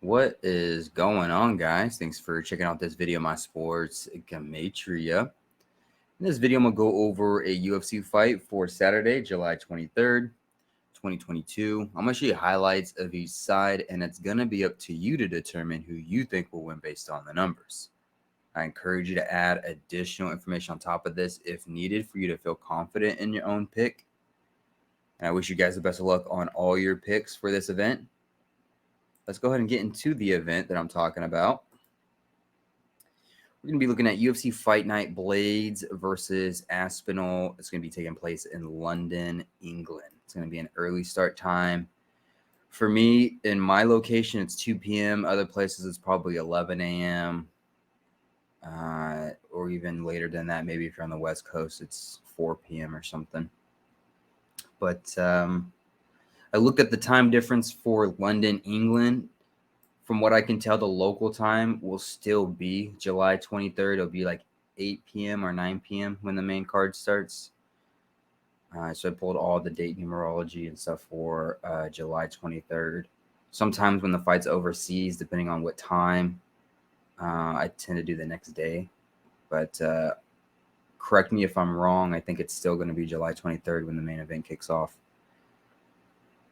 What is going on, guys? Thanks for checking out this video, my sports Gematria. In this video, I'm going to go over a UFC fight for Saturday, July 23rd, 2022. I'm going to show you highlights of each side, and it's going to be up to you to determine who you think will win based on the numbers. I encourage you to add additional information on top of this if needed for you to feel confident in your own pick. And I wish you guys the best of luck on all your picks for this event. Let's go ahead and get into the event that I'm talking about. We're going to be looking at UFC Fight Night Blaydes versus Aspinall. It's going to be taking place in London, England. It's going to be an early start time. For me, in my location, it's 2 p.m. Other places, it's probably 11 a.m. Or even later than that. Maybe if you're on the West Coast, it's 4 p.m. or something. But I looked at the time difference for London, England. From what I can tell, the local time will still be July 23rd. It'll be like 8 p.m. or 9 p.m. when the main card starts. So I pulled all the date numerology and stuff for July 23rd. Sometimes when the fight's overseas, depending on what time, I tend to do the next day. But correct me if I'm wrong. I think it's still going to be July 23rd when the main event kicks off.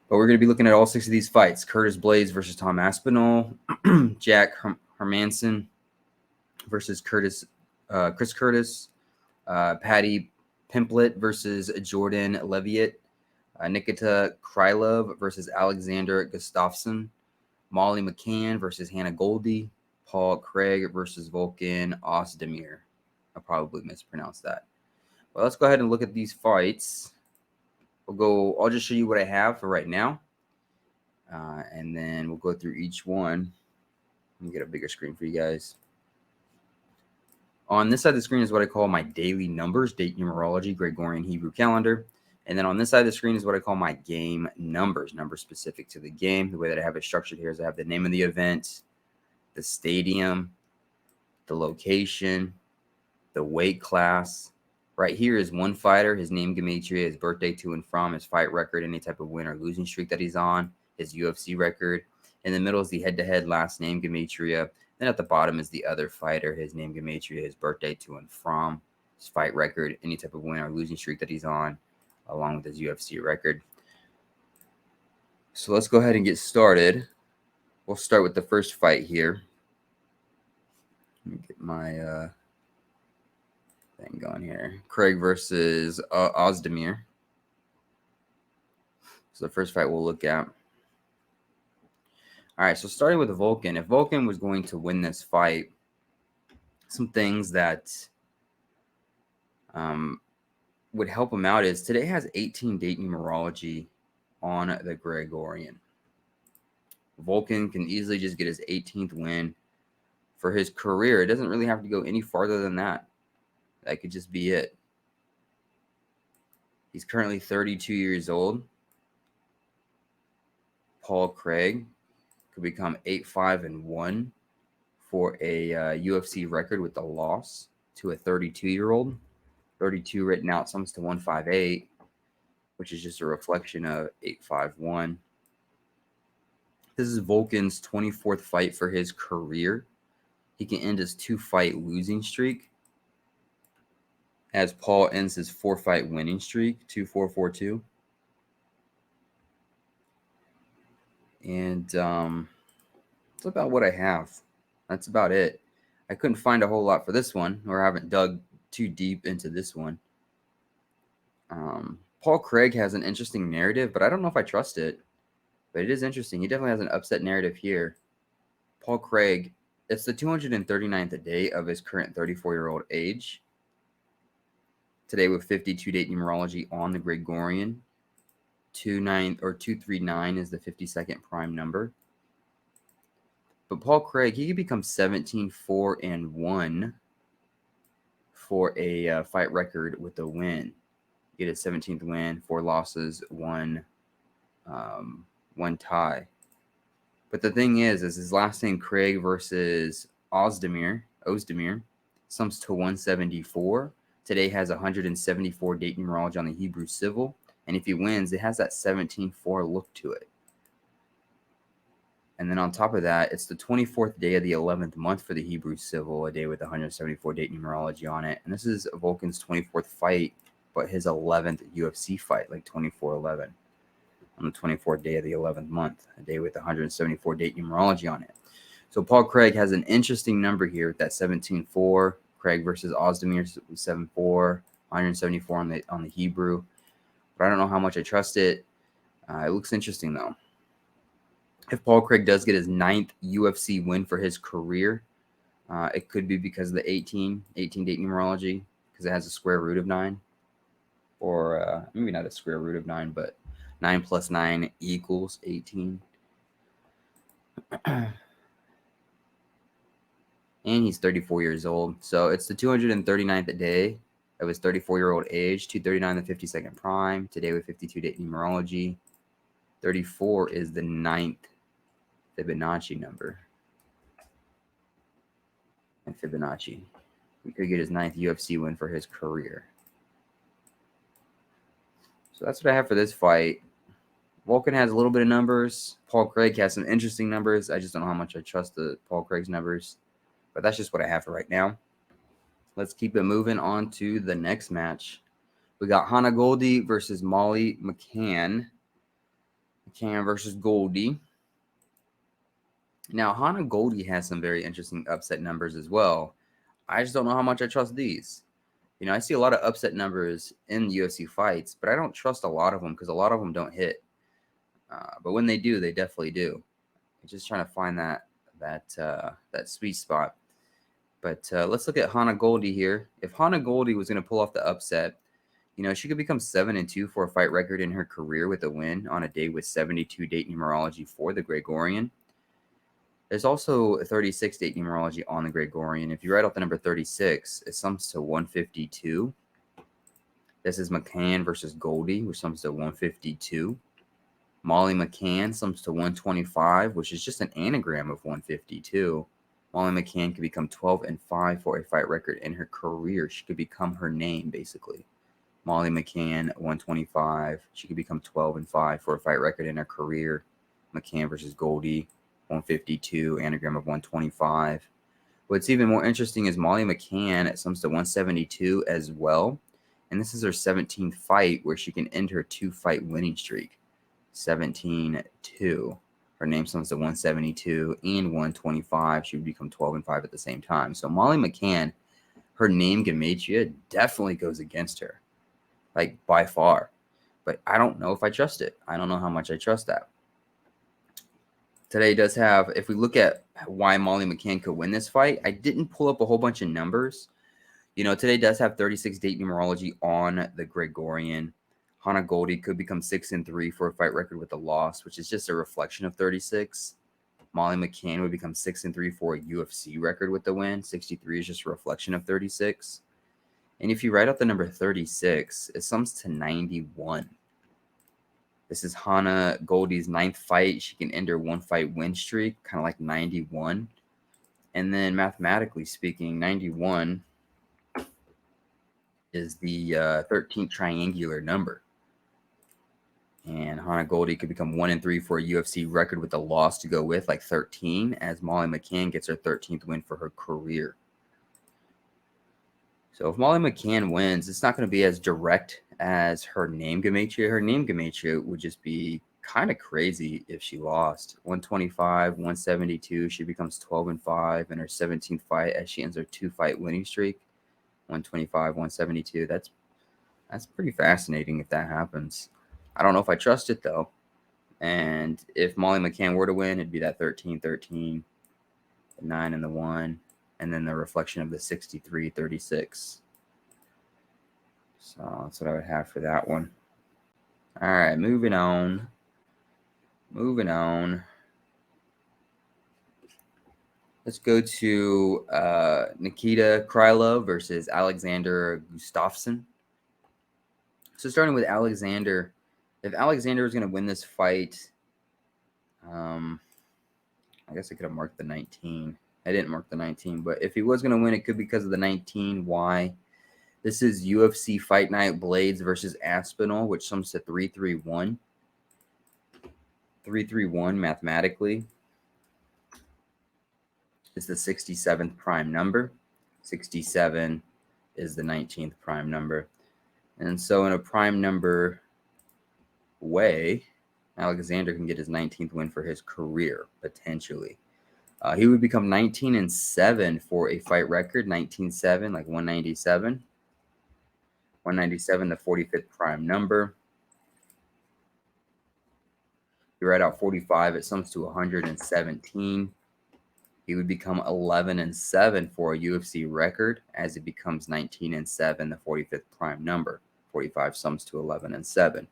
But we're going to be looking at all 6 of these fights. Curtis Blaydes versus Tom Aspinall. Jack Hermanson versus Chris Curtis. Patty Pimplet versus Jordan Leviett. Nikita Krylov versus Alexander Gustafsson. Molly Mccann versus Hana Goldie. Paul Craig versus Volkan Ozdemir. I probably mispronounced that. Well, let's go ahead and look at these fights. I'll just show you what I have for right now. And then we'll go through each one. Let me get a bigger screen for you guys. On this side of the screen is what I call my daily numbers, date numerology, Gregorian Hebrew calendar. And then on this side of the screen is what I call my game numbers specific to the game. The way that I have it structured here is I have the name of the event, the stadium, the location, the weight class. Right here is one fighter, his name Gematria, his birthday to and from, his fight record, any type of win or losing streak that he's on, his UFC record. In the middle is the head-to-head last name Gematria. Then at the bottom is the other fighter, his name Gematria, his birthday to and from, his fight record, any type of win or losing streak that he's on, along with his UFC record. So let's go ahead and get started. We'll start with the first fight here. Let me get my thing going here. Craig versus Ozdemir. So the first fight we'll look at. All right, so starting with Volkan. If Volkan was going to win this fight, some things that would help him out is today has 18 date numerology on the Gregorian. Volkan can easily just get his 18th win for his career. It doesn't really have to go any farther than that. That could just be it. He's currently 32 years old. Paul Craig could become 8-5-1 for a UFC record with a loss to a 32-year-old. 32 written out sums to 158, which is just a reflection of 8-5-1. This is Volkan's 24th fight for his career. He can end his 2-fight losing streak as Paul ends his 4-fight winning streak, 2-4-4-2. And that's about what I have. That's about it. I couldn't find a whole lot for this one, or I haven't dug too deep into this one. Paul Craig has an interesting narrative, but I don't know if I trust it. But it is interesting. He definitely has an upset narrative here. Paul Craig, it's the 239th day of his current 34-year-old age. Today with 52 date numerology on the Gregorian. 239 is the 52nd prime number. But Paul Craig, he could become 17-4-1 for a fight record with a win. Get his 17th win, 4 losses, 1 tie. But the thing is his last name Craig versus Ozdemir sums to 174. Today has 174 date numerology on the Hebrew Civil. And if he wins, it has that 17-4 look to it. And then on top of that, it's the 24th day of the 11th month for the Hebrew Civil, a day with 174 date numerology on it. And this is Vulcan's 24th fight, but his 11th UFC fight, like 24/11, on the 24th day of the 11th month, a day with 174 date numerology on it. So Paul Craig has an interesting number here with that 17-4. Craig versus Ozdemir 7-4, 174 on the Hebrew. But I don't know how much I trust it. It looks interesting, though. If Paul Craig does get his 9th UFC win for his career, it could be because of the 18 date numerology, because it has a square root of 9. Or maybe not a square root of 9, but 9 plus 9 equals 18. And he's 34 years old. So it's the 239th day of his 34-year-old age, 239 the 52nd prime, today with 52 date numerology. 34 is the 9th Fibonacci number. And Fibonacci. He could get his 9th UFC win for his career. So that's what I have for this fight. Vulcan has a little bit of numbers. Paul Craig has some interesting numbers. I just don't know how much I trust the Paul Craig's numbers. But that's just what I have for right now. Let's keep it moving on to the next match. We got Hana Goldie versus Molly Mccann. Mccann versus Goldie. Now, Hana Goldie has some very interesting upset numbers as well. I just don't know how much I trust these. You know, I see a lot of upset numbers in UFC fights, but I don't trust a lot of them because a lot of them don't hit. But when they do, they definitely do. I'm just trying to find that sweet spot. But let's look at Hana Goldie here. If Hana Goldie was going to pull off the upset, you know, she could become 7-2 for a fight record in her career with a win on a day with 72 date numerology for the Gregorian. There's also a 36 date numerology on the Gregorian. If you write out the number 36, it sums to 152. This is Mccann versus Goldie, which sums to 152. Molly Mccann sums to 125, which is just an anagram of 152. Molly Mccann could become 12-5 for a fight record in her career. She could become her name, basically. Molly Mccann, 125. She could become 12-5 for a fight record in her career. Mccann versus Goldie, 152, anagram of 125. What's even more interesting is Molly Mccann, it sums to 172 as well. And this is her 17th fight where she can end her 2-fight winning streak. 17-2. Her name sums to 172 and 125. She would become 12-5 at the same time. So Molly Mccann, her name Gematria definitely goes against her. Like, by far. But I don't know if I trust it. I don't know how much I trust that. Today does have, if we look at why Molly Mccann could win this fight, I didn't pull up a whole bunch of numbers. You know, today does have 36 date numerology on the Gregorian. Hana Goldie could become 6-3 for a fight record with a loss, which is just a reflection of 36. Molly Mccann would become 6-3 for a UFC record with the win. 63 is just a reflection of 36. And if you write out the number 36, it sums to 91. This is Hana Goldie's 9th fight. She can end her 1-fight win streak, kind of like 91. And then mathematically speaking, 91 is the 13th triangular number. And Hana Goldie could become 1-3 for a UFC record with a loss to go with, like 13, as Molly Mccann gets her 13th win for her career. So if Molly Mccann wins, it's not going to be as direct as her name Gematria. Her name Gematria would just be kind of crazy if she lost. 125, 172, she becomes 12-5 in her 17th fight as she ends her 2-fight winning streak. 125, 172. That's pretty fascinating if that happens. I don't know if I trust it, though. And if Molly Mccann were to win, it'd be that 13-13, the 9 and the 1, and then the reflection of the 63-36. So that's what I would have for that one. All right, moving on. Let's go to Nikita Krylov versus Alexander Gustafsson. So starting with Alexander, if Alexander is going to win this fight, I guess I could have marked the 19. I didn't mark the 19, but if he was going to win, it could be because of the 19. Why? This is UFC Fight Night Blaydes versus Aspinall, which sums to 3-3-1. 3-3-1 mathematically. is the 67th prime number. 67 is the 19th prime number. And so in a prime number way, Alexander can get his 19th win for his career, potentially. He would become 19-7 for a fight record, 19-7, like 197. 197, the 45th prime number. You write out 45, it sums to 117. He would become 11-7 for a UFC record as it becomes 19-7, the 45th prime number. 45 sums to 11-7.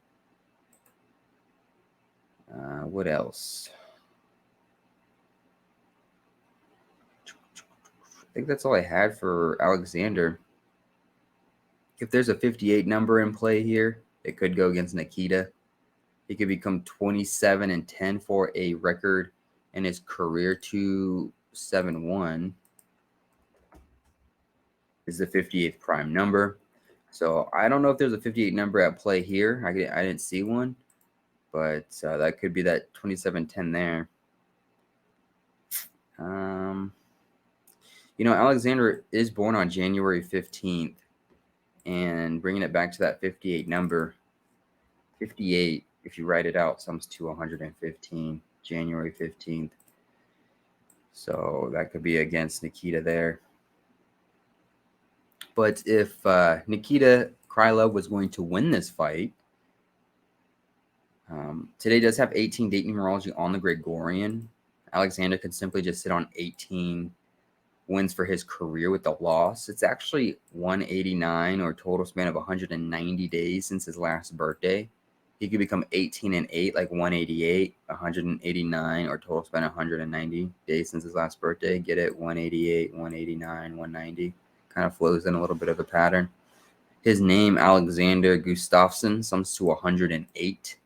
What else? I think that's all I had for Alexander. If there's a 58 number in play here, it could go against Nikita. He could become 27-10 for a record in his career. 271 is the 58th prime number. So I don't know if there's a 58 number at play here. I didn't see one, but that could be that 27-10 there. Alexander is born on January 15th, and bringing it back to that 58 number, 58, if you write it out, sums to 115, January 15th. So that could be against Nikita there. But if Nikita Krylov was going to win this fight, today does have 18 date numerology on the Gregorian. Alexander could simply just sit on 18 wins for his career with the loss. It's actually 189, or total span of 190 days since his last birthday. He could become 18-8, like 188, 189, or total span 190 days since his last birthday. Get it? 188, 189, 190. Kind of flows in a little bit of a pattern. His name, Alexander Gustafsson, sums to 108.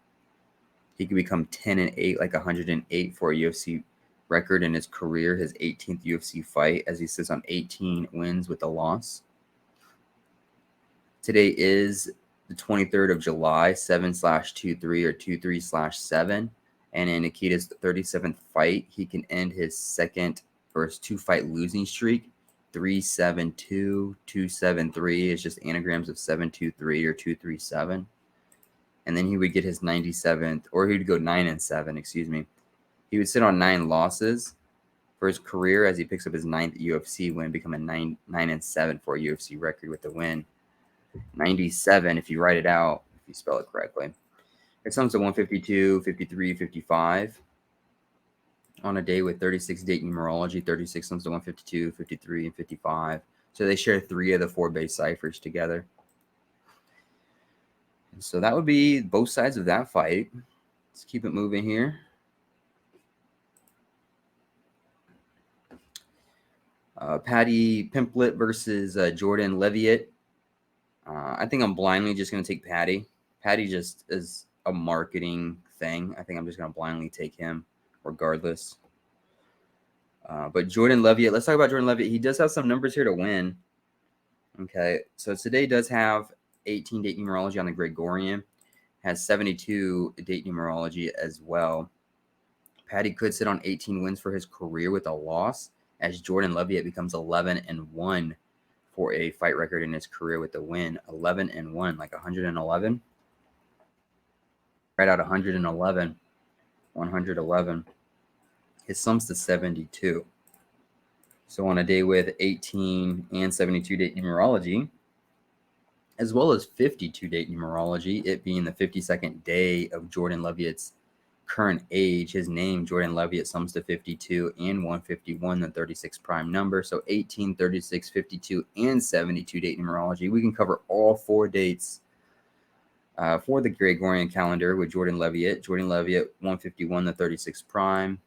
He could become 10-8, like 108 for a UFC record in his career, his 18th UFC fight, as he sits on 18 wins with a loss. Today is the 23rd of July, 7/23 or 23/7. And in Nikita's 37th fight, he can end his second or his two-fight losing streak. 3-7-2, 2-7-3 is just anagrams of 7-2-3 or 2-3-7. And then he would get his 97th, or he would go 9-7, excuse me. He would sit on 9 losses for his career as he picks up his 9th UFC win, becoming 9-7 for a UFC record with the win. 97, if you write it out, if you spell it correctly. It sums to 152, 53, 55. On a day with 36 date numerology, 36 sums to 152, 53, and 55. So they share 3 of the 4 base ciphers together. And so that would be both sides of that fight. Let's keep it moving here. Paddy Pimplet versus Jordan Leviett. I think I'm blindly just going to take Paddy. Paddy just is a marketing thing. I think I'm just going to blindly take him regardless. But Jordan Leviett, let's talk about Jordan Leviett. He does have some numbers here to win. Okay, so today does have 18 date numerology on the Gregorian. Has 72 date numerology as well. Paddy could sit on 18 wins for his career with a loss, as Jordan Leviett becomes 11-1 for a fight record in his career with a win. 11-1, like 111. Right out 111. 111. His sums to 72. So on a day with 18 and 72 date numerology, as well as 52 date numerology, it being the 52nd day of Jordan Leviett's current age, his name, Jordan Leviett, sums to 52 and 151, the 36 prime number. So 18, 36, 52, and 72 date numerology. We can cover all 4 dates for the Gregorian calendar with Jordan Leviett. Jordan Leviett, 151, the 36 prime,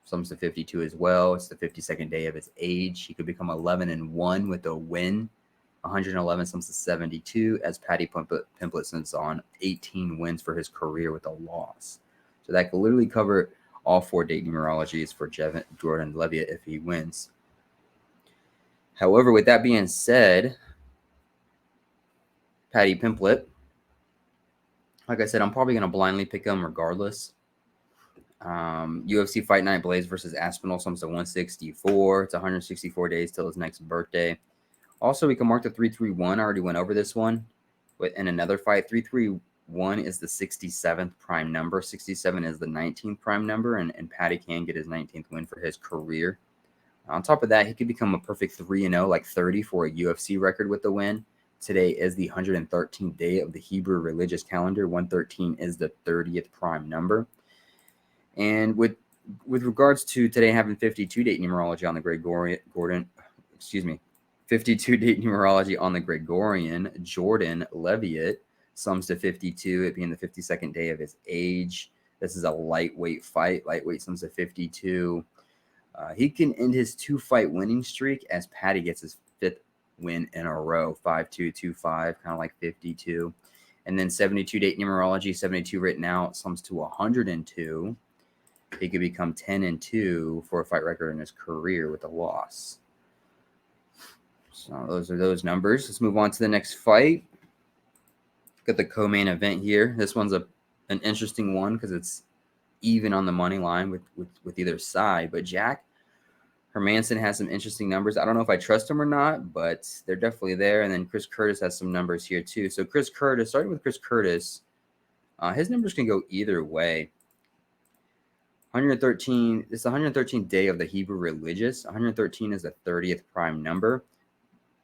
sums to 52 as well. It's the 52nd day of his age. He could become 11-1 with a win. 111 sums to 72, as Paddy Pimplet sits on 18 wins for his career with a loss. So that could literally cover all 4 date numerologies for Jordan Leviett if he wins. However, with that being said, Paddy Pimplet, like I said, I'm probably going to blindly pick him regardless. UFC Fight Night Blaydes versus Aspinall sums to 164. It's 164 days till his next birthday. Also, we can mark the 331. I already went over this one. In another fight, 331 is the 67th prime number. 67 is the 19th prime number, and Paddy can get his 19th win for his career. On top of that, he could become a perfect 3-0, like 30 for a UFC record with the win. Today is the 113th day of the Hebrew religious calendar. 113 is the 30th prime number. And with regards to today having 52 date numerology on the Gregorian, 52 date numerology on the Gregorian, Jordan Leviett sums to 52, it being the 52nd day of his age. This is a lightweight fight. Lightweight sums to 52. He can end his 2-fight winning streak as Paddy gets his 5th win in a row, 5-2, 2-5, kind of like 52. And then 72 date numerology, 72 written out, sums to 102. He could become 10-2 for a fight record in his career with a loss. So those are those numbers. Let's move on to the next fight. Got the co-main event here. This one's an interesting one because it's even on the money line with either side. But Jack Hermansson has some interesting numbers. I don't know if I trust him or not, but they're definitely there. And then Chris Curtis has some numbers here too. So Chris Curtis, starting with Chris Curtis, his numbers can go either way. 113, it's the 113th day of the Hebrew religious. 113 is the 30th prime number.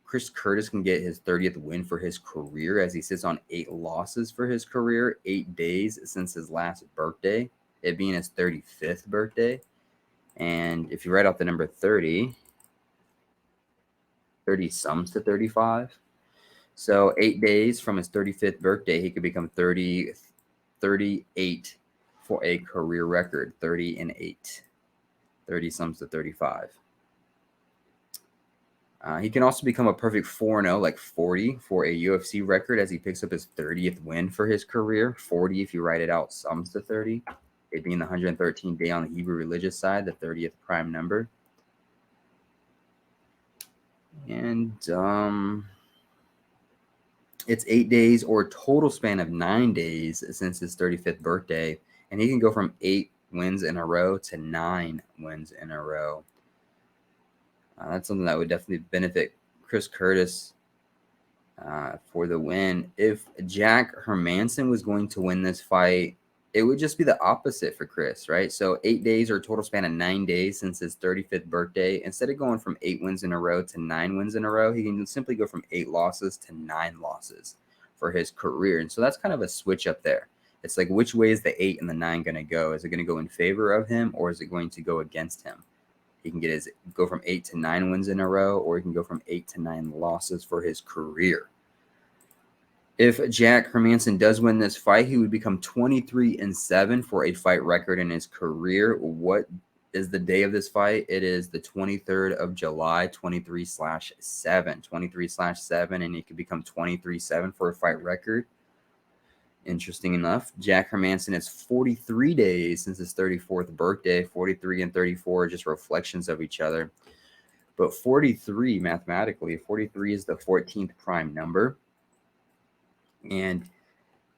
Chris Curtis can get his 30th win for his career as he sits on 8 losses for his career, 8 days since his last birthday, it being his 35th birthday. And if you write out the number 30, 30 sums to 35. So 8 days from his 35th birthday, he could become 38 for a career record, 30-8. 30 sums to 35. He can also become a perfect 4-0, like 40 for a UFC record as he picks up his 30th win for his career. 40, if you write it out, sums to 30. It being the 113th day on the Hebrew religious side, the 30th prime number. And it's 8 days or a total span of 9 days since his 35th birthday. And he can go from 8 wins in a row to 9 wins in a row. That's something that would definitely benefit Chris Curtis for the win. If Jack Hermansson was going to win this fight, it would just be the opposite for Chris, right? So 8 days or a total span of 9 days since his 35th birthday. Instead of going from 8 wins in a row to 9 wins in a row, he can simply go from 8 losses to 9 losses for his career. And so that's kind of a switch up there. It's like, which way is the 8 and the 9 going to go? Is it going to go in favor of him, or is it going to go against him? He can go from 8 to 9 wins in a row, or he can go from 8 to 9 losses for his career. If Jack Hermansson does win this fight, he would become 23-7 for a fight record in his career. What is the day of this fight? It is the 23rd of July, 23/7. 23/7, and he could become 23-7 for a fight record. Interesting enough, Jack Hermansson is 43 days since his 34th birthday. 43 and 34 are just reflections of each other. But 43, mathematically, 43 is the 14th prime number. And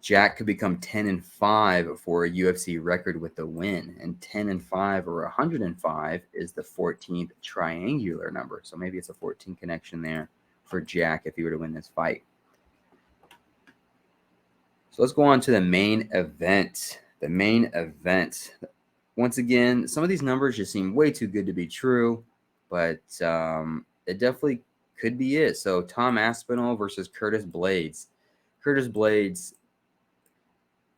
Jack could become 10-5 for a UFC record with the win. And 10-5 or 105 is the 14th triangular number. So maybe it's a 14 connection there for Jack if he were to win this fight. So let's go on to the main event. The main event. Once again, some of these numbers just seem way too good to be true, but it definitely could be it. So Tom Aspinall versus Curtis Blaydes. Curtis Blaydes,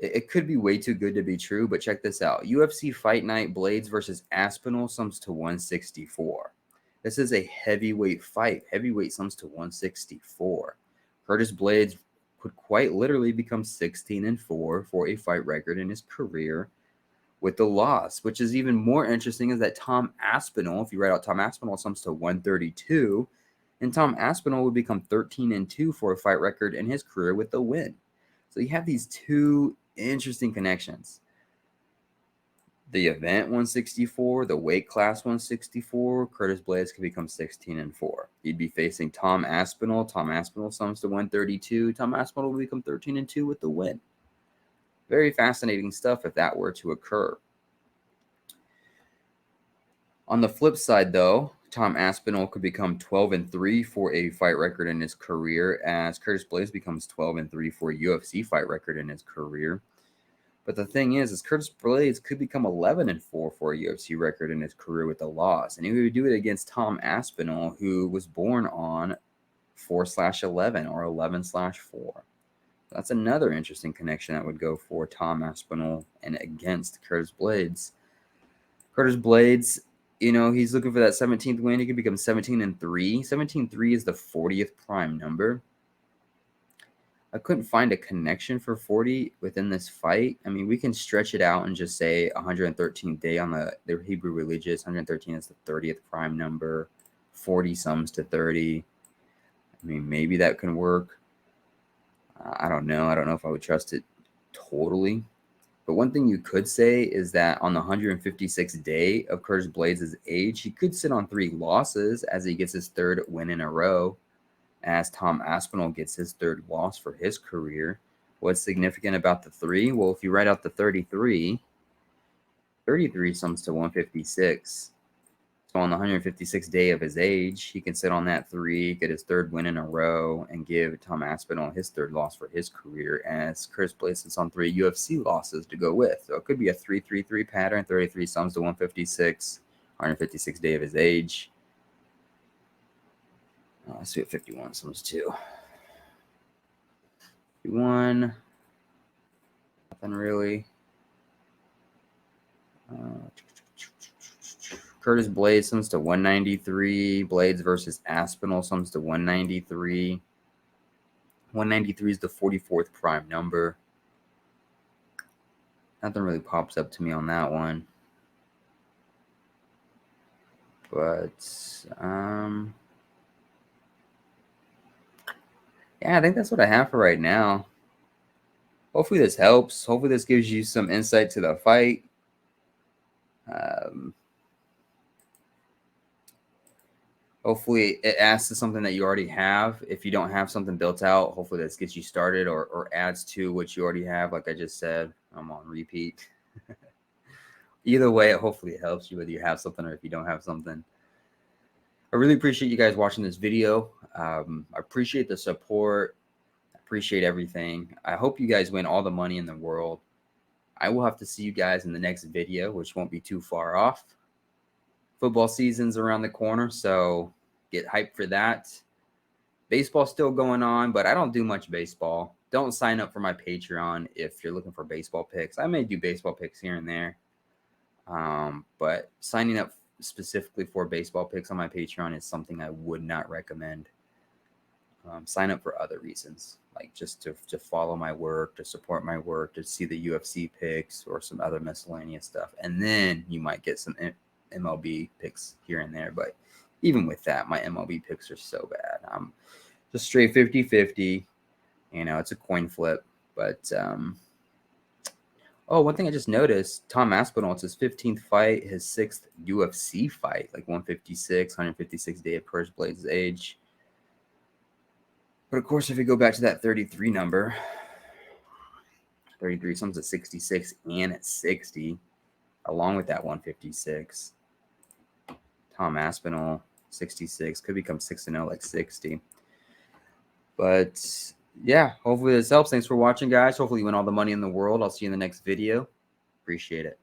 it could be way too good to be true, but check this out. UFC Fight Night Blaydes versus Aspinall sums to 164. This is a heavyweight fight. Heavyweight sums to 164. Curtis Blaydes could quite literally become 16-4 for a fight record in his career with the loss. Which is even more interesting is that Tom Aspinall, if you write out Tom Aspinall, sums to 132, and Tom Aspinall would become 13-2 for a fight record in his career with the win. So you have these two interesting connections. The event 164, the weight class 164, Curtis Blaydes could become 16-4. He'd be facing Tom Aspinall. Tom Aspinall sums to 132. Tom Aspinall will become 13-2 with the win. Very fascinating stuff if that were to occur. On the flip side, though, Tom Aspinall could become 12-3 for a fight record in his career, as Curtis Blaydes becomes 12-3 for a UFC fight record in his career. But the thing is Curtis Blaydes could become 11-4 for a UFC record in his career with a loss, and he would do it against Tom Aspinall, who was born on 4/11 or 11/4. That's another interesting connection that would go for Tom Aspinall and against Curtis Blaydes. Curtis Blaydes, he's looking for that 17th win. He could become 17-3. 17-3 is the 40th prime number. I couldn't find a connection for 40 within this fight. I mean, we can stretch it out and just say 113th day on the Hebrew religious. 113 is the 30th prime number. 40 sums to 30. I mean, maybe that can work. I don't know. I don't know if I would trust it totally. But one thing you could say is that on the 156th day of Curtis Blaydes' age, he could sit on 3 losses as he gets his 3rd win in a row, as Tom Aspinall gets his 3rd loss for his career. What's significant about the 3? Well, if you write out the 33 sums to 156. So on the 156th day of his age, he can sit on that 3, get his 3rd win in a row, and give Tom Aspinall his 3rd loss for his career, as Curtis Blaydes sits on 3 UFC losses to go with. So it could be a 3-3-3 pattern. 33 sums to 156, 156th day of his age. Let's see what 51 sums to. 51. Nothing really. Curtis Blaydes sums to 193. Blaydes versus Aspinall sums to 193. 193 is the 44th prime number. Nothing really pops up to me on that one. But, yeah, I think that's what I have for right now. Hopefully this helps. Hopefully this gives you some insight to the fight. Hopefully it adds to something that you already have. If you don't have something built out, hopefully this gets you started or adds to what you already have. Like I just said, I'm on repeat. Either way, hopefully it helps you whether you have something or if you don't have something. I really appreciate you guys watching this video. I appreciate the support. I appreciate everything. I hope you guys win all the money in the world. I will have to see you guys in the next video, which won't be too far off. Football season's around the corner, so get hyped for that. Baseball's still going on, but I don't do much baseball. Don't sign up for my Patreon if you're looking for baseball picks. I may do baseball picks here and there, but signing up specifically for baseball picks on my Patreon is something I would not recommend. Sign up for other reasons, like just to follow my work, to support my work, to see the UFC picks or some other miscellaneous stuff, and then you might get some MLB picks here and there. But even with that, my MLB picks are so bad. I'm just straight 50-50. It's a coin flip. But one thing I just noticed, Tom Aspinall, it's his 15th fight, his 6th UFC fight, like 156 day of Curtis Blaydes' age. But of course, if you go back to that 33 number, 33 sums at 66 and at 60, along with that 156. Tom Aspinall, 66, could become 6-0 like 60. But yeah, hopefully this helps. Thanks for watching, guys. Hopefully you win all the money in the world. I'll see you in the next video. Appreciate it.